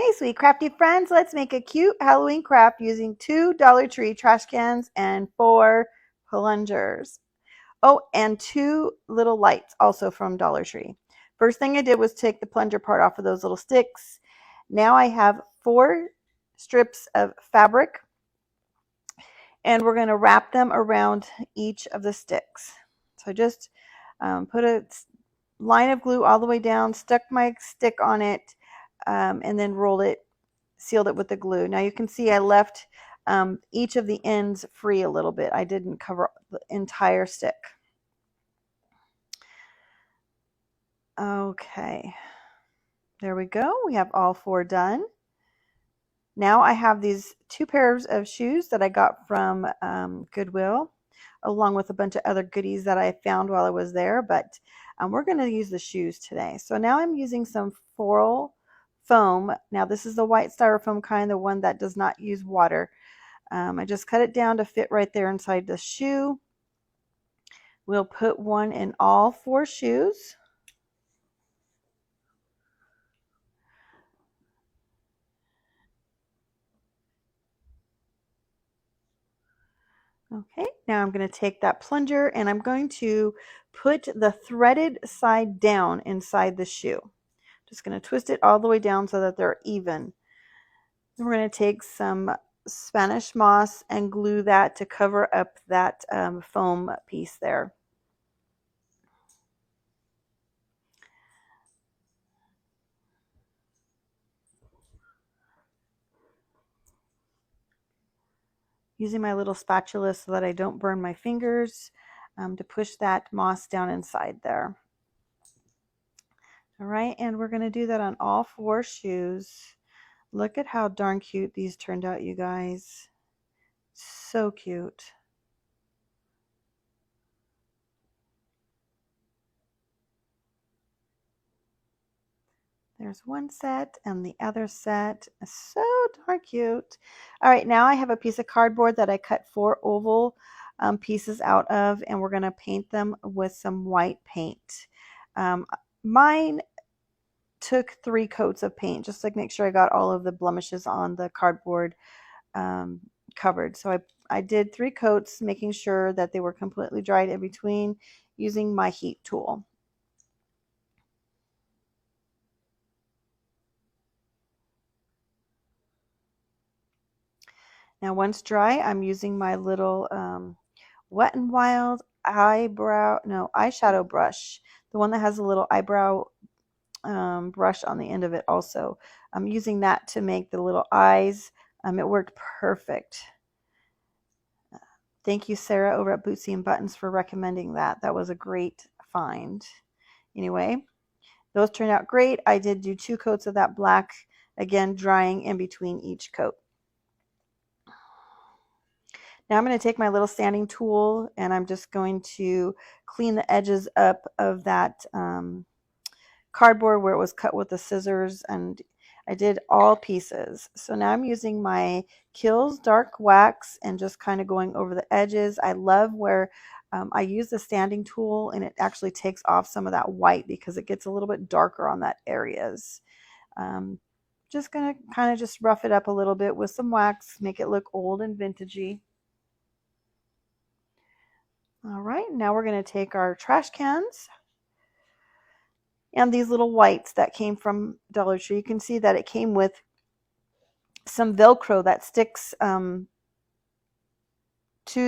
Hey, sweet crafty friends, let's make a cute Halloween craft using 2 Dollar Tree trash cans and 4 plungers. Oh, and 2 little lights also from Dollar Tree. First thing I did was take the plunger part off of those little sticks. Now I have 4 strips of fabric and we're going to wrap them around each of the sticks. So I just put a line of glue all the way down, stuck my stick on it, and then rolled it, sealed it with the glue. Now you can see I left each of the ends free a little bit. I didn't cover the entire stick. Okay, there we go. We have all 4 done. Now I have these 2 pairs of shoes that I got from Goodwill, along with a bunch of other goodies that I found while I was there, but we're going to use the shoes today. So now I'm using some floral foam. Now this is the white styrofoam kind, the one that does not use water. I just cut it down to fit right there inside the shoe. We'll put one in all 4 shoes. Okay, now I'm going to take that plunger and I'm going to put the threaded side down inside the shoe. Just going to twist it all the way down so that they're even. Then we're going to take some Spanish moss and glue that to cover up that foam piece there. Using my little spatula so that I don't burn my fingers to push that moss down inside there. All right, and we're going to do that on all 4 shoes. Look at how darn cute these turned out, you guys. So cute. There's one set and the other set. So darn cute. All right, now I have a piece of cardboard that I cut 4 oval pieces out of, and we're going to paint them with some white paint. Mine took 3 coats of paint just to make sure I got all of the blemishes on the cardboard covered. So I did 3 coats, making sure that they were completely dried in between using my heat tool. Now once dry, I'm using my little Wet n Wild eyeshadow brush, the one that has a little eyebrow brush on the end of it also. I'm using that to make the little eyes. It worked perfect. Thank you, Sarah, over at Bootsy and Buttons for recommending that. That was a great find. Anyway, those turned out great. I did do 2 coats of that black, again, drying in between each coat. Now I'm going to take my little sanding tool and I'm just going to clean the edges up of that cardboard where it was cut with the scissors, and I did all pieces. So now I'm using my Kills Dark Wax and just kind of going over the edges. I love where I use the sanding tool and it actually takes off some of that white because it gets a little bit darker on that areas. Just going to kind of just rough it up a little bit with some wax, make it look old and vintagey. All right, now we're going to take our trash cans and these little whites that came from Dollar Tree. You can see that it came with some Velcro that sticks to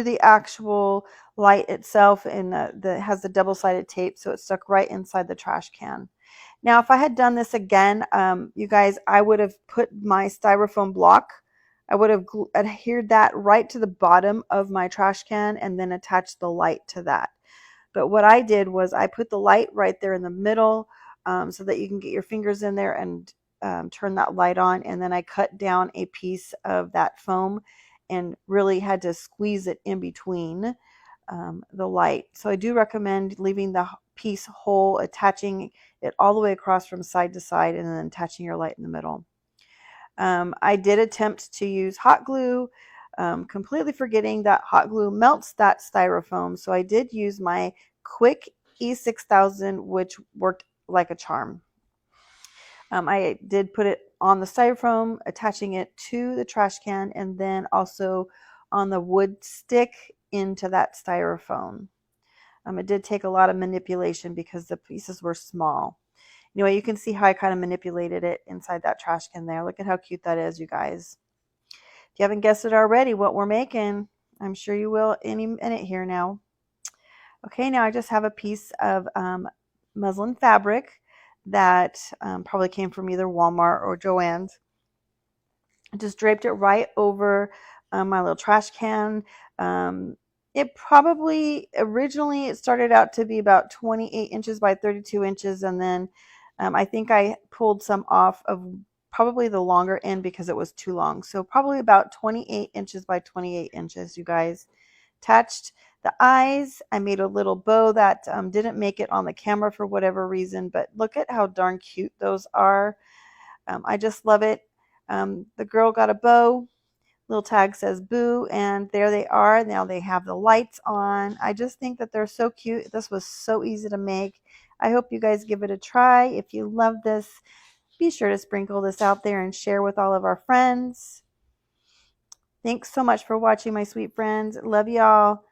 the actual light itself, and has the double-sided tape, so it stuck right inside the trash can. Now, if I had done this again, you guys, I would have put my styrofoam block, I would have adhered that right to the bottom of my trash can and then attached the light to that. But what I did was I put the light right there in the middle so that you can get your fingers in there and turn that light on. And then I cut down a piece of that foam and really had to squeeze it in between the light. So I do recommend leaving the piece whole, attaching it all the way across from side to side, and then attaching your light in the middle. I did attempt to use hot glue, completely forgetting that hot glue melts that styrofoam. So I did use my Quick E6000, which worked like a charm. I did put it on the styrofoam, attaching it to the trash can, and then also on the wood stick into that styrofoam. It did take a lot of manipulation because the pieces were small. Anyway, you can see how I kind of manipulated it inside that trash can there. Look at how cute that is, you guys. If you haven't guessed it already, what we're making, I'm sure you will any minute here now. Okay, now I just have a piece of muslin fabric that probably came from either Walmart or Joann's. I just draped it right over my little trash can. It probably originally it started out to be about 28 inches by 32 inches, and then I think I pulled some off of probably the longer end because it was too long. So probably about 28 inches by 28 inches, you guys. Attached the eyes. I made a little bow that didn't make it on the camera for whatever reason, but look at how darn cute those are. I just love it. The girl got a bow. Little tag says boo, and there they are. Now they have the lights on. I just think that they're so cute. This was so easy to make. I hope you guys give it a try. If you love this, be sure to sprinkle this out there and share with all of our friends. Thanks so much for watching, my sweet friends. Love y'all.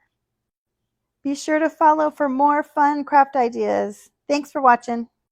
Be sure to follow for more fun craft ideas. Thanks for watching.